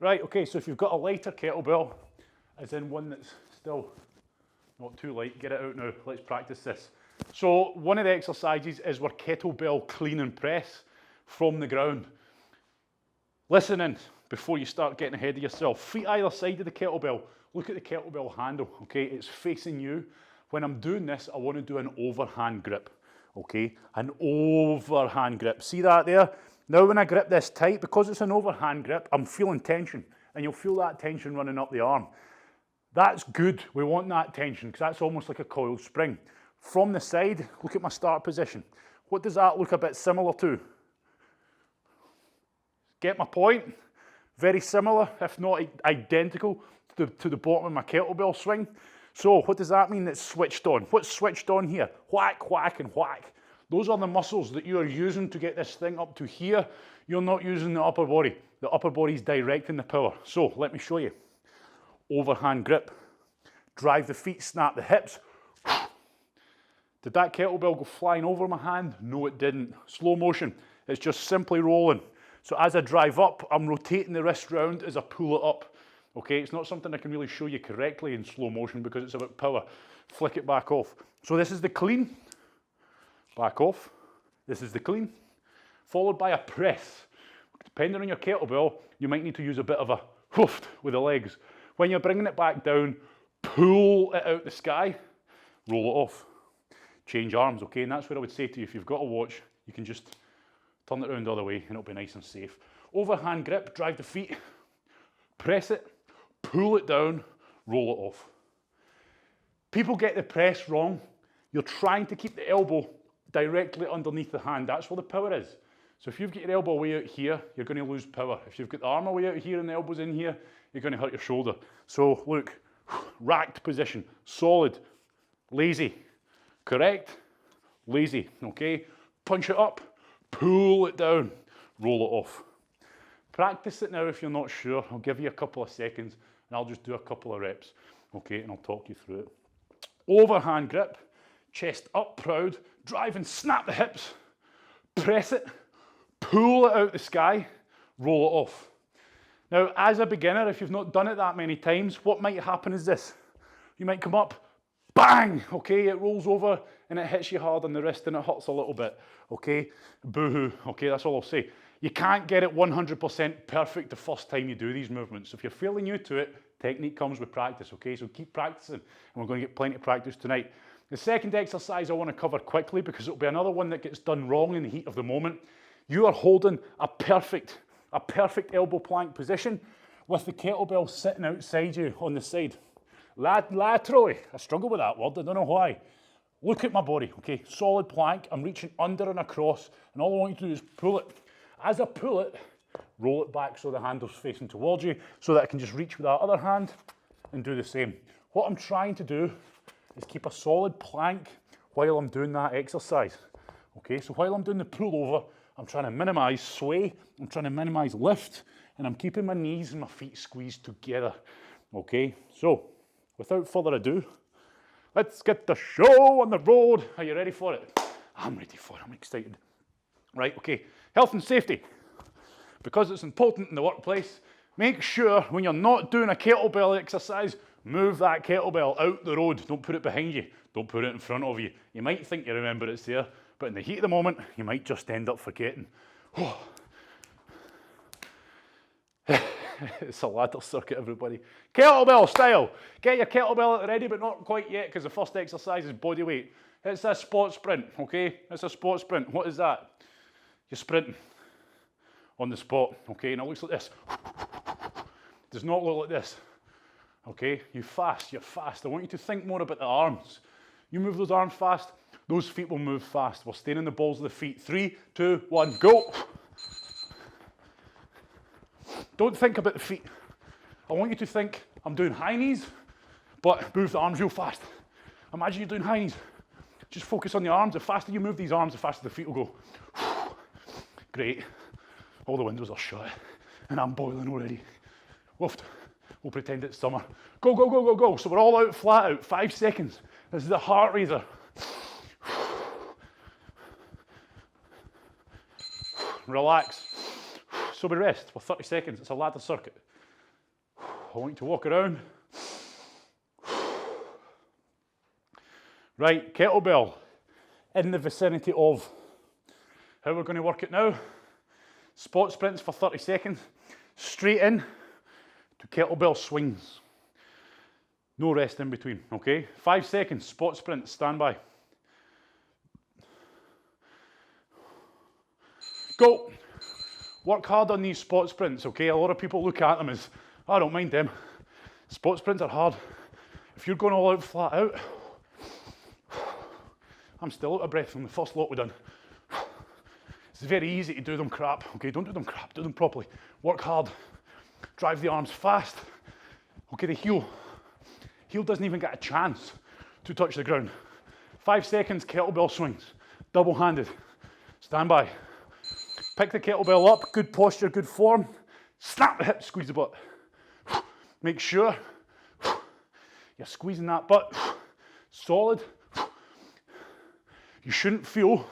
Right, okay, so if you've got a lighter kettlebell, as in one that's still not too light, get it out now, let's practice this. So one of the exercises is our kettlebell clean and press from the ground. Listen in before you start getting ahead of yourself. Feet either side of the kettlebell. Look at the kettlebell handle, okay? It's facing you. When I'm doing this, I want to do an overhand grip, okay? An overhand grip. See that there? Now when I grip this tight, because it's an overhand grip, I'm feeling tension, and you'll feel that tension running up the arm. That's good. We want that tension because that's almost like a coiled spring. From the side, look at my start position. What does that look a bit similar to? Get my point? Very similar, if not identical, to the bottom of my kettlebell swing. So what does that mean that's switched on? What's switched on here? Whack, whack, and whack. Those are the muscles that you are using to get this thing up to here. You're not using the upper body. The upper body is directing the power. So let me show you. Overhand grip. Drive the feet, snap the hips. Did that kettlebell go flying over my hand? No, it didn't. Slow motion. It's just simply rolling. So as I drive up, I'm rotating the wrist round as I pull it up. Okay, it's not something I can really show you correctly in slow motion because it's about power. Flick it back off. So this is the clean. Back off. This is the clean. Followed by a press. Depending on your kettlebell, you might need to use a bit of a hoof with the legs. When you're bringing it back down, pull it out the sky, roll it off. Change arms, okay? And that's what I would say to you. If you've got a watch, you can just turn it around the other way and it'll be nice and safe. Overhand grip, drive the feet, press it, pull it down, roll it off. People get the press wrong. You're trying to keep the elbow directly underneath the hand. That's where the power is. So if you've got your elbow way out here, you're going to lose power. If you've got the arm way out here and the elbow's in here, you're going to hurt your shoulder. So look, racked position, solid, lazy, correct, lazy, okay? Punch it up, pull it down, roll it off. Practice it now if you're not sure. I'll give you a couple of seconds and I'll just do a couple of reps, okay? And I'll talk you through it. Overhand grip, chest up proud, drive and snap the hips, press it, pull it out the sky, roll it off. Now, as a beginner, if you've not done it that many times, what might happen is this. You might come up, bang, okay, it rolls over and it hits you hard on the wrist and it hurts a little bit, okay? Boo-hoo, okay, that's all I'll say. You can't get it 100% perfect the first time you do these movements. If you're fairly new to it, technique comes with practice, okay? So keep practicing, and we're going to get plenty of practice tonight. The second exercise I want to cover quickly because it'll be another one that gets done wrong in the heat of the moment. You are holding a perfect elbow plank position with the kettlebell sitting outside you on the side. Laterally, I struggle with that word, I don't know why. Look at my body, okay, solid plank, I'm reaching under and across, and all I want you to do is pull it. As I pull it, roll it back so the handle's facing towards you, so that I can just reach with that other hand and do the same. What I'm trying to do is keep a solid plank while I'm doing that exercise. Okay, so while I'm doing the pull over, I'm trying to minimize sway, I'm trying to minimize lift, and I'm keeping my knees and my feet squeezed together. Okay, so without further ado, let's get the show on the road. Are you ready for it? I'm ready for it, I'm excited. Right, okay, health and safety. Because it's important in the workplace, make sure when you're not doing a kettlebell exercise, move that kettlebell out the road. Don't put it behind you, don't put it in front of you. You might think you remember it's there, but in the heat of the moment, you might just end up forgetting. It's a ladder circuit, everybody. Kettlebell style. Get your kettlebell at the ready, but not quite yet, because the first exercise is body weight. It's a spot sprint, okay? It's a spot sprint. What is that? You're sprinting on the spot, okay? And it looks like this. Does not look like this, okay? You're fast. I want you to think more about the arms. You move those arms fast, those feet will move fast. We're staying in the balls of the feet. 3, 2, 1, go. Don't think about the feet. I want you to think, I'm doing high knees, but move the arms real fast. Imagine you're doing high knees. Just focus on the arms. The faster you move these arms, the faster the feet will go. Great. All the windows are shut, and I'm boiling already. Woofed. We'll pretend it's summer. Go, go, go, go, go. So we're all out, flat out, 5 seconds. This is the heart raiser. Relax. So we rest for 30 seconds. It's a ladder circuit. I want you to walk around. Right, kettlebell in the vicinity of. How we're going to work it now. Spot sprints for 30 seconds. Straight in to kettlebell swings. No rest in between, okay? 5 seconds, spot sprint, stand by. Go. Work hard on these spot sprints, okay? A lot of people look at them as, I don't mind them. Spot sprints are hard. If you're going all out flat out, I'm still out of breath from the first lot we've done. It's very easy to do them crap, okay? Don't do them crap, do them properly. Work hard, drive the arms fast. Okay, the heel doesn't even get a chance to touch the ground. 5 seconds, kettlebell swings, double-handed. Stand by. Pick the kettlebell up, good posture, good form. Snap the hips, squeeze the butt. Make sure you're squeezing that butt solid. You shouldn't feel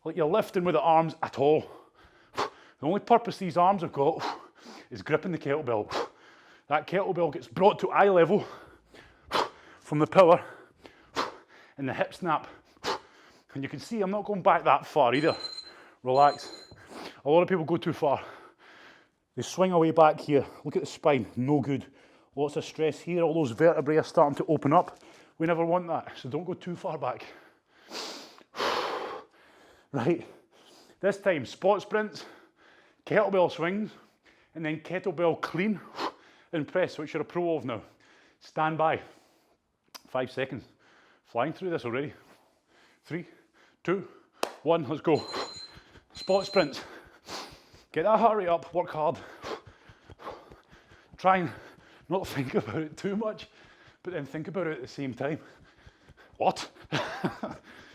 like you're lifting with the arms at all. The only purpose these arms have got is gripping the kettlebell. That kettlebell gets brought to eye level from the power and the hip snap. And you can see I'm not going back that far either. Relax. A lot of people go too far. They swing away back here. Look at the spine, no good. Lots of stress here, all those vertebrae are starting to open up. We never want that, so don't go too far back. Right, this time spot sprints, kettlebell swings, and then kettlebell clean and press, which you're a pro of now. Stand by. 5 seconds. Flying through this already. 3, 2, 1, let's go. Spot sprints. Get that heart rate up, work hard. Try and not think about it too much, but then think about it at the same time. What?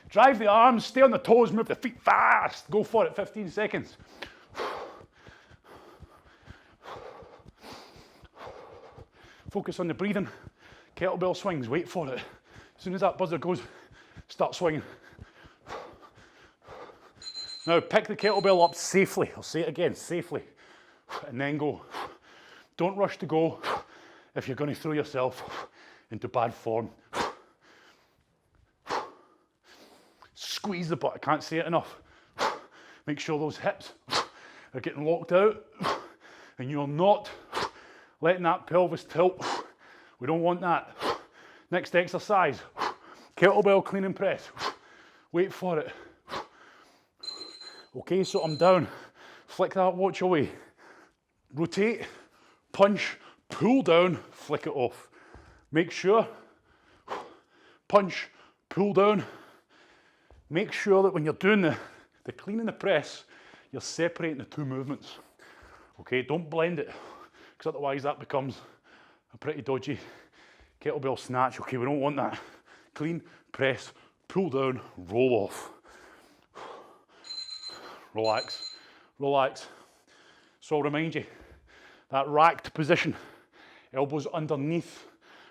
Drive the arms, stay on the toes, move the feet fast. Go for it, 15 seconds. Focus on the breathing. Kettlebell swings, wait for it. As soon as that buzzer goes, start swinging. Now pick the kettlebell up safely. I'll say it again, safely. And then go. Don't rush to go if you're going to throw yourself into bad form. Squeeze the butt, I can't say it enough. Make sure those hips are getting locked out and you're not letting that pelvis tilt. We don't want that. Next exercise, kettlebell clean and press. Wait for it. Okay, so I'm down. Flick that watch away. Rotate, punch, pull down, flick it off. Make sure, punch, pull down. Make sure that when you're doing the clean and the press, you're separating the two movements. Okay, don't blend it, because otherwise that becomes a pretty dodgy kettlebell snatch. Okay, we don't want that. Clean, press, pull down, roll off. Relax, relax. So I'll remind you, that racked position, elbows underneath,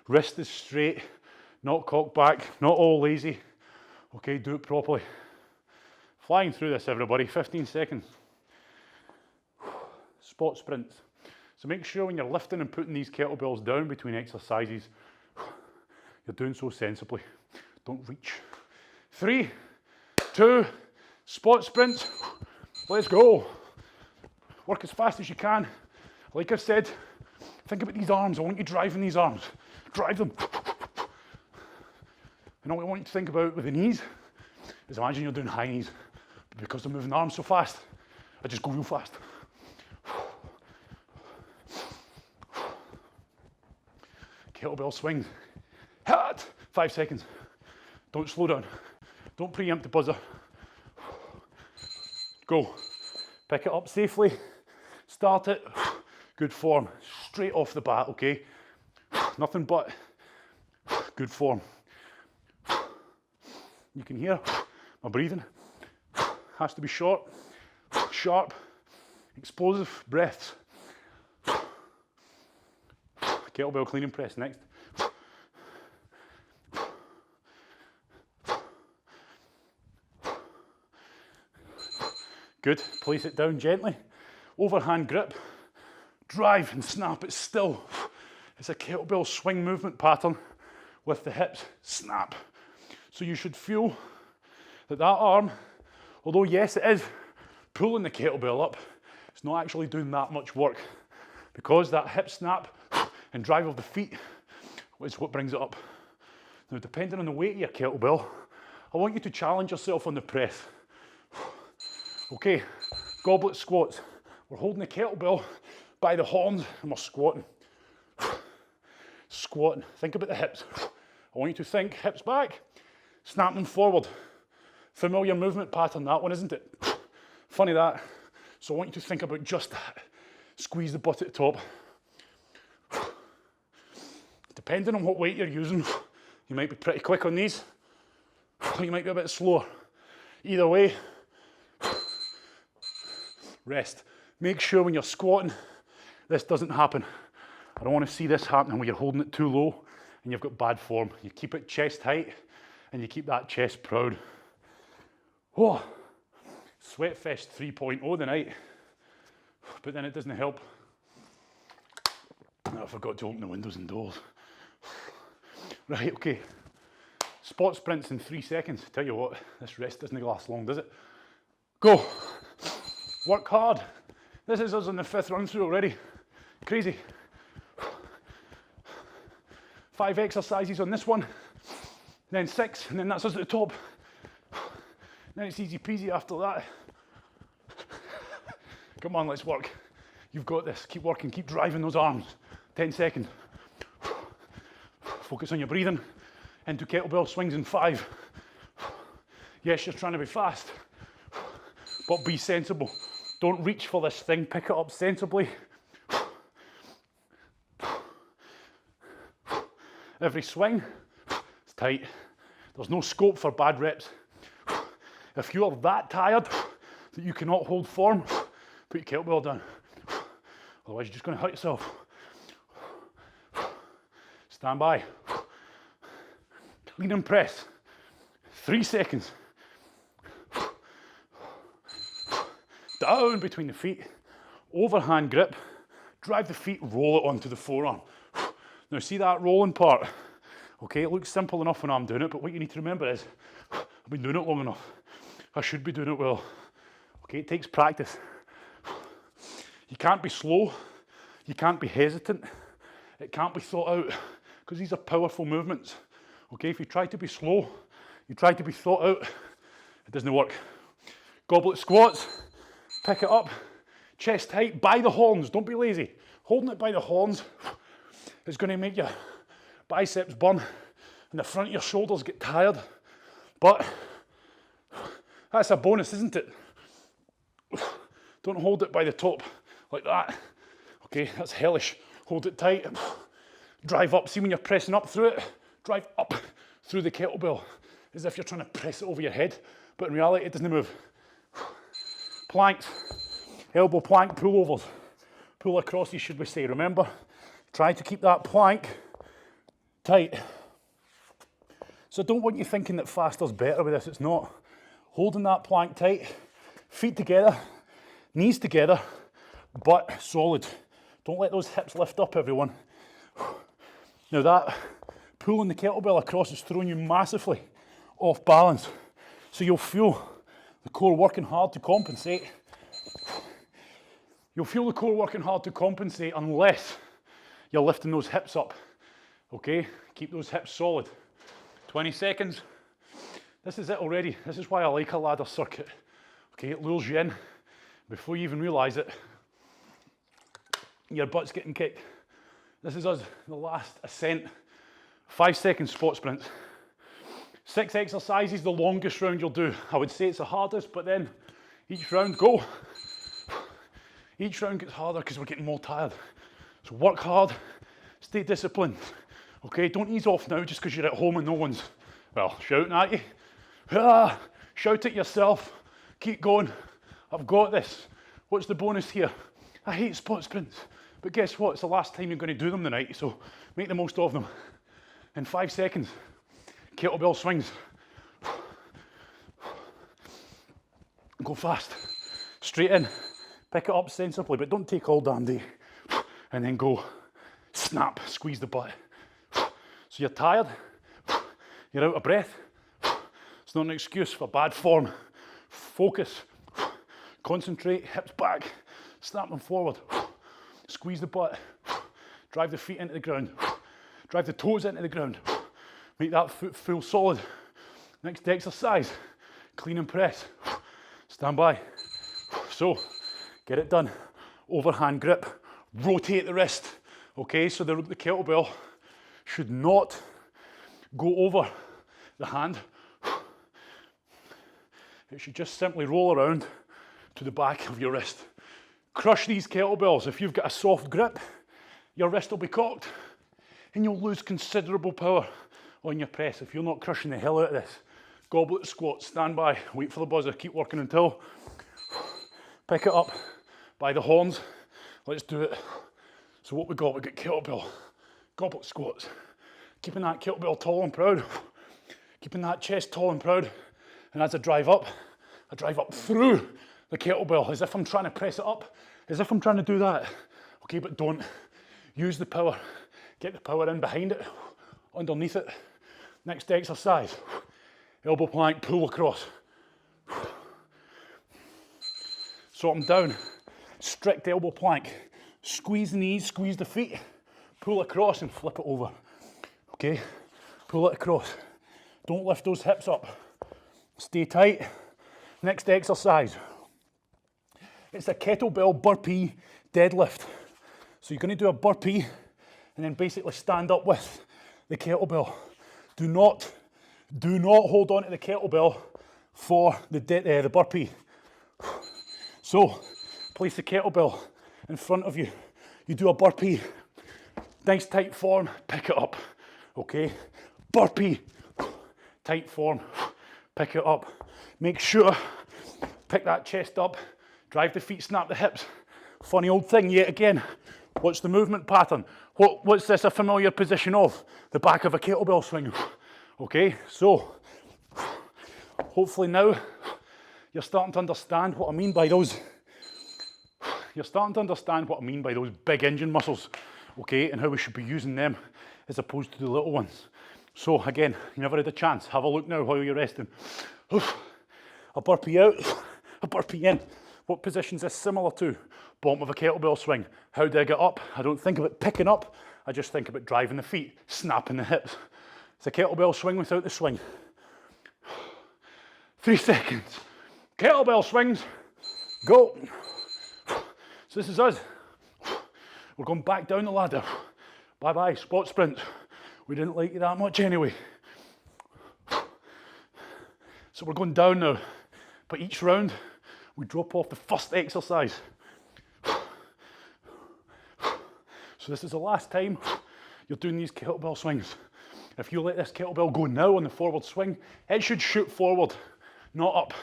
wrist is straight, not cocked back, not all lazy. Okay, do it properly. Flying through this, everybody, 15 seconds. Spot sprints. So make sure when you're lifting and putting these kettlebells down between exercises, you're doing so sensibly. Don't reach. 3, 2, spot sprints. Let's go. Work as fast as you can. Like I said, think about these arms. I want you driving these arms. Drive them. And all I want you to think about with the knees is imagine you're doing high knees. But because I'm moving the arms so fast, I just go real fast. Kettlebell swings. Hit. 5 seconds. Don't slow down. Don't preempt the buzzer. Go. Pick it up safely. Start it. Good form. Straight off the bat, okay? Nothing but good form. You can hear my breathing. Has to be short, sharp, explosive breaths. Kettlebell clean and press next. Good. Place it down gently. Overhand grip. drive and snap. It's still, it's a kettlebell swing movement pattern with the hips snap. So you should feel that that arm, although yes it is pulling the kettlebell up, it's not actually doing that much work, because that hip snap and drive of the feet is what brings it up. Now, depending on the weight of your kettlebell, I want you to challenge yourself on the press. Okay, goblet squats. We're holding the kettlebell by the horns and we're squatting. Squatting. Think about the hips. I want you to think hips back, snap them forward. Familiar movement pattern, that one, isn't it? Funny that. So I want you to think about just that. Squeeze the butt at the top. Depending on what weight you're using, you might be pretty quick on these, or you might be a bit slower. Either way, rest. Make sure when you're squatting, this doesn't happen. I don't want to see this happening where you're holding it too low and you've got bad form. You keep it chest height and you keep that chest proud. Whoa, Sweatfest 3.0 tonight, but then it doesn't help. I forgot to open the windows and doors. Right, okay. Spot sprints in 3 seconds. Tell you what, this rest doesn't last long, does it? Go. Work hard. This is us on the 5th run through already. Crazy. 5 exercises on this one, then 6, and then that's us at the top. Then it's easy peasy after that. Come on, let's work. You've got this. Keep working, keep driving those arms. 10 seconds. Focus on your breathing. Into kettlebell swings in 5. Yes, you're trying to be fast, but be sensible. Don't reach for this thing, pick it up sensibly. Every swing is tight. There's no scope for bad reps. If you are that tired that you cannot hold form, put your kettlebell down. Otherwise you're just going to hurt yourself. Stand by. Clean and press. 3 seconds. Down between the feet. Overhand grip. Drive the feet, roll it onto the forearm. Now see that rolling part? Okay, it looks simple enough when I'm doing it, but what you need to remember is, I've been doing it long enough. I should be doing it well. Okay, it takes practice. You can't be slow. You can't be hesitant. It can't be thought out, because these are powerful movements. Okay, if you try to be slow, you try to be thought out, it doesn't work. Goblet squats, pick it up, chest tight, by the horns, don't be lazy. Holding it by the horns is going to make your biceps burn and the front of your shoulders get tired, but that's a bonus, isn't it? Don't hold it by the top like that. Okay, that's hellish. Hold it tight, drive up. See when you're pressing up through it, drive up through the kettlebell as if you're trying to press it over your head, but in reality it doesn't move. Planks, elbow plank pullovers, pull acrosses should we say. Remember, try to keep that plank tight. So don't want you thinking that faster's better with this, it's not. Holding that plank tight, feet together, knees together, butt solid. Don't let those hips lift up, everyone. Now that pulling the kettlebell across is throwing you massively off balance. So you'll feel the core working hard to compensate. You'll feel the core working hard to compensate unless you're lifting those hips up. Okay, keep those hips solid. 20 seconds. This is it already. This is why I like a ladder circuit. Okay, it lures you in. Before you even realise it, your butt's getting kicked. This is us, the last ascent. 5 second spot sprints. 6 exercises, the longest round you'll do. I would say it's the hardest, but then each round, go. Each round gets harder because we're getting more tired. So work hard, stay disciplined. Okay, don't ease off now just because you're at home and no one's, well, shouting at you. Ah, shout at yourself, keep going. I've got this. What's the bonus here? I hate spot sprints, but guess what? It's the last time you're going to do them tonight, so make the most of them. In 5 seconds, kettlebell swings. Go fast, straight in, pick it up sensibly, but don't take all damn day. and then go, snap, squeeze the butt. So you're tired, you're out of breath. It's not an excuse for bad form. Focus, concentrate, hips back, snap them forward, squeeze the butt, drive the feet into the ground, drive the toes into the ground, make that foot feel solid. Next exercise, clean and press, stand by. So, get it done, overhand grip, rotate the wrist, okay? So the kettlebell should not go over the hand. It should just simply roll around to the back of your wrist. Crush these kettlebells. If you've got a soft grip, your wrist will be cocked and you'll lose considerable power on your press if you're not crushing the hell out of this. Goblet squat, stand by, wait for the buzzer, keep working until. Pick it up by the horns. Let's do it. So what we got kettlebell, goblet squats. Keeping that kettlebell tall and proud. Keeping that chest tall and proud. And as I drive up through the kettlebell as if I'm trying to press it up, as if I'm trying to do that. Okay, but don't use the power. Get the power in behind it, underneath it. Next exercise, elbow plank, pull across. So I'm down, strict elbow plank. Squeeze the knees, squeeze the feet, pull across and flip it over. Okay, pull it across. Don't lift those hips up. Stay tight. Next exercise. It's a kettlebell burpee deadlift. So you're going to do a burpee and then basically stand up with the kettlebell. Do not hold on to the kettlebell for the burpee. So place the kettlebell in front of you. You do a burpee. Nice tight form, pick it up. Okay? Burpee. Tight form. Pick it up. Make sure, pick that chest up, drive the feet, snap the hips. Funny old thing yet again. What's the movement pattern? What's this a familiar position of? The back of a kettlebell swing. Okay, so hopefully now you're starting to understand what I mean by those. You're starting to understand what I mean by those big engine muscles, okay, and how we should be using them as opposed to the little ones. So again, you never had a chance. Have a look now while you're resting. A burpee out, a burpee in. What position is this similar to? Bottom of a kettlebell swing. How do I get up? I don't think of it picking up. I just think about driving the feet, snapping the hips. It's a kettlebell swing without the swing. 3 seconds. Kettlebell swings. Go. So this is us. We're going back down the ladder. Bye-bye, spot sprint. We didn't like you that much anyway. So we're going down now. But each round, we drop off the first exercise. So this is the last time you're doing these kettlebell swings. If you let this kettlebell go now on the forward swing, it should shoot forward, not up.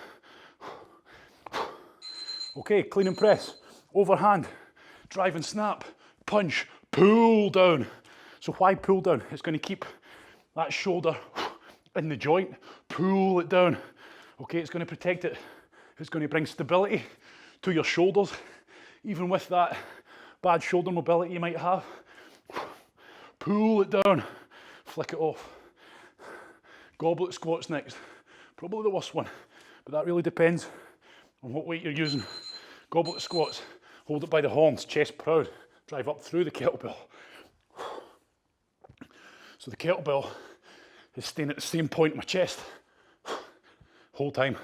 Okay, clean and press, overhand, drive and snap, punch, pull down. So why pull down? It's going to keep that shoulder in the joint, pull it down. Okay, it's going to protect it. It's going to bring stability to your shoulders, even with that bad shoulder mobility you might have. Pull it down, flick it off. Goblet squats next. Probably the worst one, but that really depends on what weight you're using. Goblet squats, hold it by the horns, chest proud, drive up through the kettlebell. So the kettlebell is staying at the same point in my chest whole time.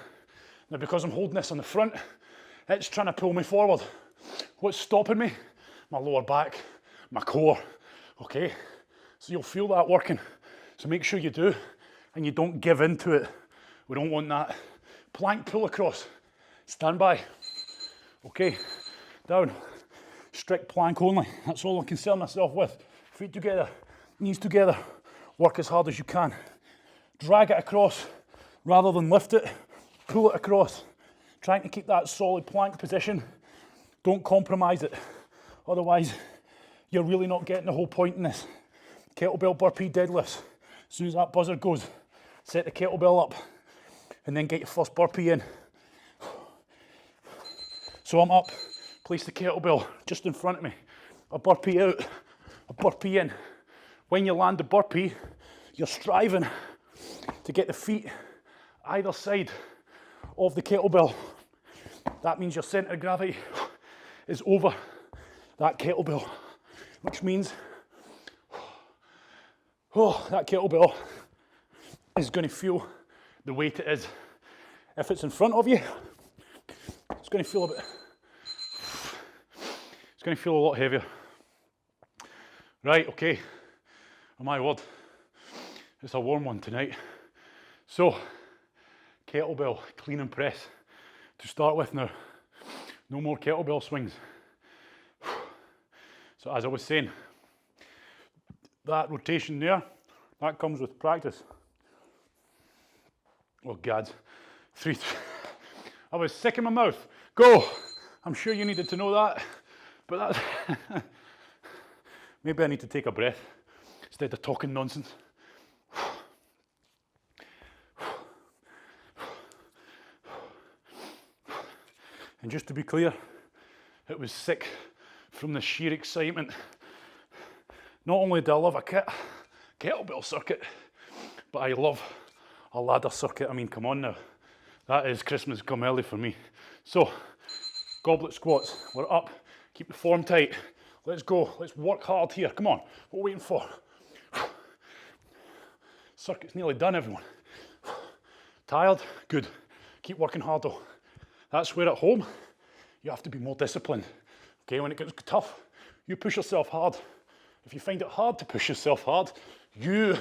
Now because I'm holding this on the front, it's trying to pull me forward. What's stopping me? My lower back, my core, okay? So you'll feel that working. So make sure you do, and you don't give into it. We don't want that. Plank pull across, stand by. Okay, down, strict plank only. That's all I concern myself with. Feet together, knees together. Work as hard as you can. Drag it across rather than lift it. Pull it across. Trying to keep that solid plank position. Don't compromise it. Otherwise, you're really not getting the whole point in this. Kettlebell burpee deadlifts. As soon as that buzzer goes, set the kettlebell up and then get your first burpee in. So I'm up, place the kettlebell just in front of me. a burpee out, a burpee in. When you land the burpee, you're striving to get the feet either side of the kettlebell. That means your centre of gravity is over that kettlebell, which means that kettlebell is going to feel the weight it is. If it's in front of you, it's going to feel a lot heavier. Right, okay. Oh my word, it's a warm one tonight. So, kettlebell clean and press to start with now. No more kettlebell swings. So as I was saying, that rotation there, that comes with practice. Oh God, I was sick in my mouth. Go! I'm sure you needed to know that, but that, maybe I need to take a breath instead of talking nonsense. And just to be clear, it was sick from the sheer excitement. Not only do I love a kettlebell circuit, but I love a ladder circuit. I mean, come on now. That is Christmas come early for me. So, goblet squats, we're up. Keep the form tight. Let's go, let's work hard here. Come on, what are we waiting for? Circuit's nearly done, everyone. Tired? Good. Keep working hard though. That's where at home, you have to be more disciplined. Okay, when it gets tough, you push yourself hard. If you find it hard to push yourself hard, you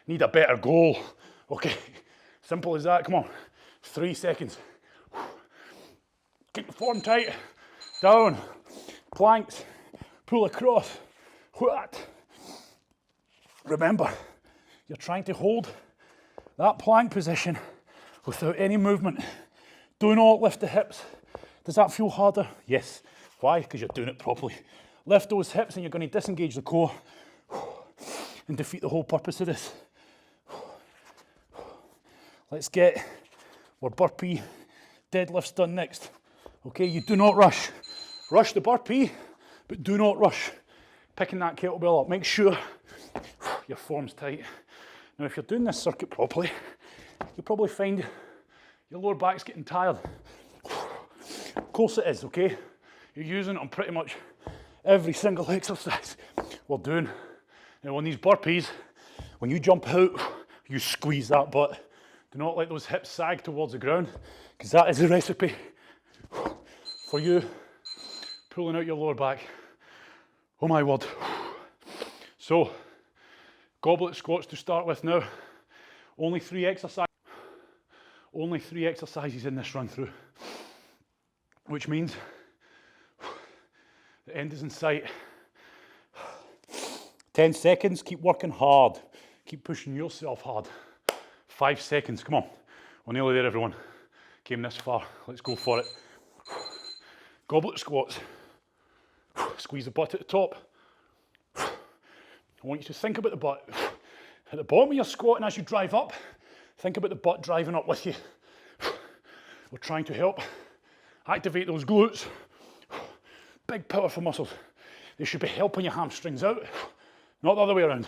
need a better goal. Okay, simple as that, come on. 3 seconds. Keep the form tight. Down, planks, pull across. What? Remember, you're trying to hold that plank position without any movement. Do not lift the hips. Does that feel harder? Yes. Why? Because you're doing it properly. Lift those hips and you're going to disengage the core and defeat the whole purpose of this. Let's get our burpee deadlifts done next. Okay, you do not rush. Rush the burpee, but do not rush picking that kettlebell up. Make sure your form's tight. Now, if you're doing this circuit properly, you'll probably find your lower back's getting tired. Of course it is, okay? You're using it on pretty much every single exercise we're doing. Now on these burpees, when you jump out, you squeeze that butt. Do not let those hips sag towards the ground, because that is the recipe for you pulling out your lower back. Oh my word. So, goblet squats to start with now. Only 3 exercises. Only 3 exercises in this run through, which means the end is in sight. 10 seconds, keep working hard. Keep pushing yourself hard. 5 seconds, come on. We're nearly there, everyone. Came this far, let's go for it. Goblet squats. Squeeze the butt at the top. I want you to think about the butt. At the bottom of your squat, and as you drive up, think about the butt driving up with you. We're trying to help activate those glutes. Big powerful muscles. They should be helping your hamstrings out, not the other way around.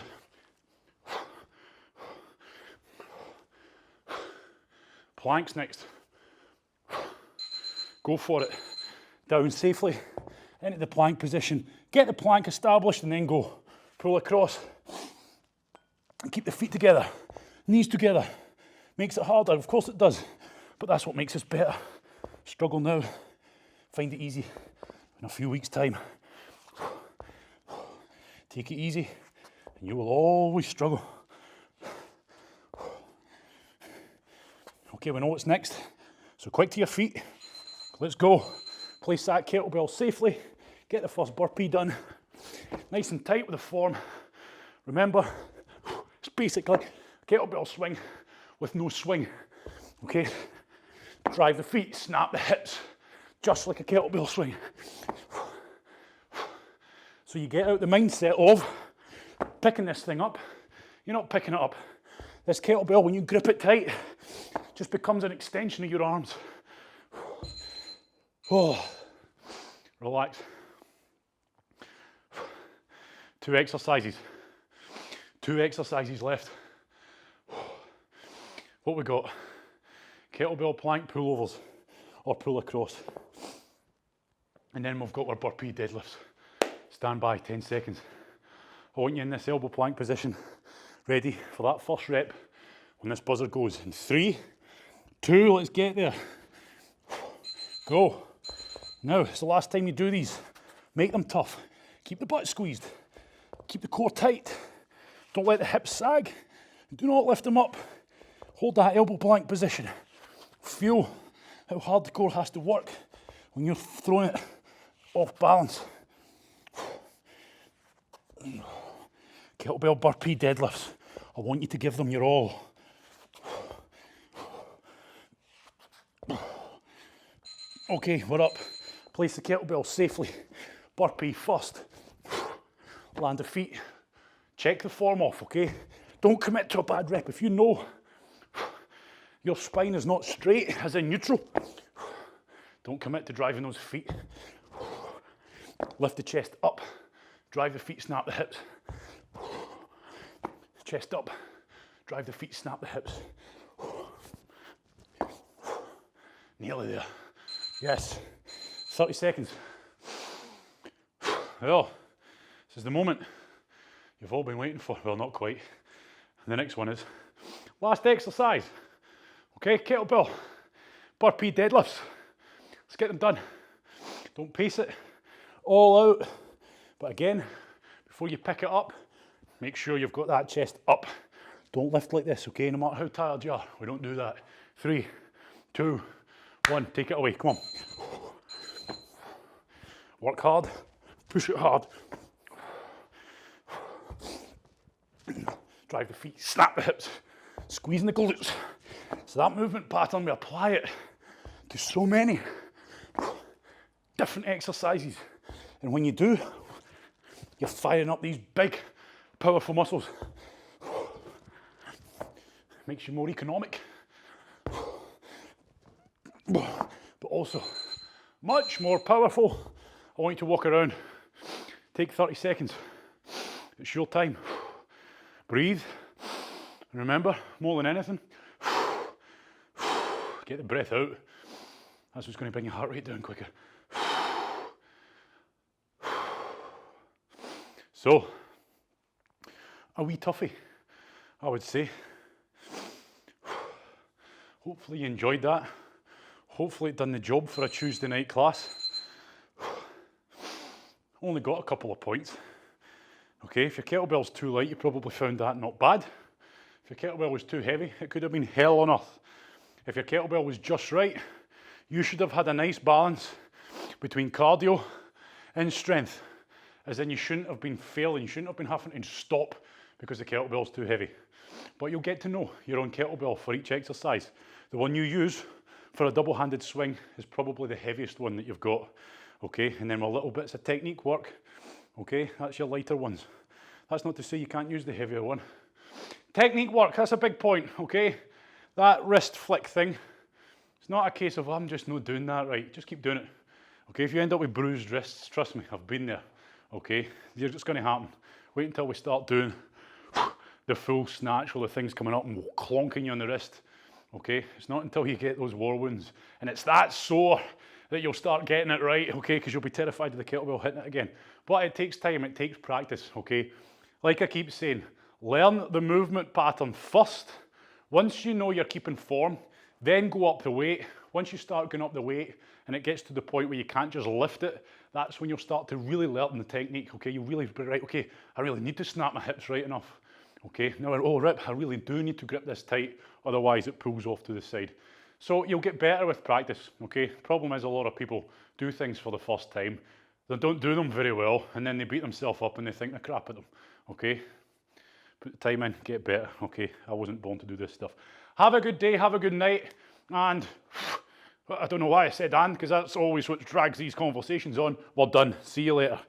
Planks next. Go for it. Down safely into the plank position. Get the plank established and then go. Pull across. And keep the feet together. Knees together. Makes it harder, of course it does. But that's what makes us better. Struggle now. Find it easy in a few weeks' time. Take it easy and you will always struggle. Okay, we know what's next. So quick to your feet. Let's go. Place that kettlebell safely. Get the first burpee done. Nice and tight with the form. Remember, it's basically a kettlebell swing with no swing. Okay? Drive the feet, snap the hips, just like a kettlebell swing. So you get out the mindset of picking this thing up. You're not picking it up. This kettlebell, when you grip it tight, just becomes an extension of your arms. Oh, relax. 2 exercises. 2 exercises left. What we got? Kettlebell plank pullovers or pull across. And then we've got our burpee deadlifts. Stand by, 10 seconds. I want you in this elbow plank position, ready for that first rep when this buzzer goes. In 3, 2, let's get there. Go. Now, it's the last time you do these. Make them tough. Keep the butt squeezed. Keep the core tight. Don't let the hips sag. Do not lift them up. Hold that elbow plank position. Feel how hard the core has to work when you're throwing it off balance. Kettlebell burpee deadlifts. I want you to give them your all. Okay, we're up. Place the kettlebell safely. Burpee first. Land the feet. Check the form off, okay? Don't commit to a bad rep. If you know your spine is not straight, as in neutral, don't commit to driving those feet. Lift the chest up. Drive the feet, snap the hips. Chest up. Drive the feet, snap the hips. Nearly there. Yes. 30 seconds. Well, this is the moment you've all been waiting for. Well, not quite. And the next one is last exercise. Okay, kettlebell, burpee deadlifts. Let's get them done. Don't pace it all out. But again, before you pick it up, make sure you've got that chest up. Don't lift like this, okay? No matter how tired you are, we don't do that. 3, 2, 1, take it away, come on. Work hard, push it hard. Drive the feet, snap the hips, squeezing the glutes. So that movement pattern, we apply it to so many different exercises. And when you do, you're firing up these big, powerful muscles. Makes you more economic, but also much more powerful. I want you to walk around, take 30 seconds. It's your time. Breathe, and remember, more than anything, get the breath out. That's what's going to bring your heart rate down quicker. So, a wee toughie, I would say. Hopefully you enjoyed that. Hopefully it done the job for a Tuesday night class. Only got a couple of points. Okay, if your kettlebell's too light, you probably found that not bad. If your kettlebell was too heavy, it could have been hell on earth. If your kettlebell was just right, you should have had a nice balance between cardio and strength. As in, you shouldn't have been failing, you shouldn't have been having to stop because the kettlebell's too heavy. But you'll get to know your own kettlebell for each exercise. The one you use for a double-handed swing is probably the heaviest one that you've got. Okay, and then with little bits of technique work, okay, that's your lighter ones. That's not to say you can't use the heavier one. Technique work, that's a big point, okay? That wrist flick thing, it's not a case of, I'm just not doing that right. Just keep doing it. Okay, if you end up with bruised wrists, trust me, I've been there. Okay, you're just going to happen. Wait until we start doing the full snatch with the things coming up and clonking you on the wrist. Okay, it's not until you get those war wounds and it's that sore that you'll start getting it right, okay, because you'll be terrified of the kettlebell hitting it again. But it takes time, it takes practice, okay? Like I keep saying, learn the movement pattern first. Once you know you're keeping form, then go up the weight. Once you start going up the weight and it gets to the point where you can't just lift it, that's when you'll start to really learn the technique, okay? You really be right, okay, I really need to snap my hips right enough. Okay, now, oh rip, I really do need to grip this tight, otherwise it pulls off to the side. So you'll get better with practice, okay? Problem is a lot of people do things for the first time, they don't do them very well, and then they beat themselves up and they think they're crap at them, okay? Put the time in, get better, okay? I wasn't born to do this stuff. Have a good day, have a good night, and I don't know why I said and, because that's always what drags these conversations on. We're done, see you later.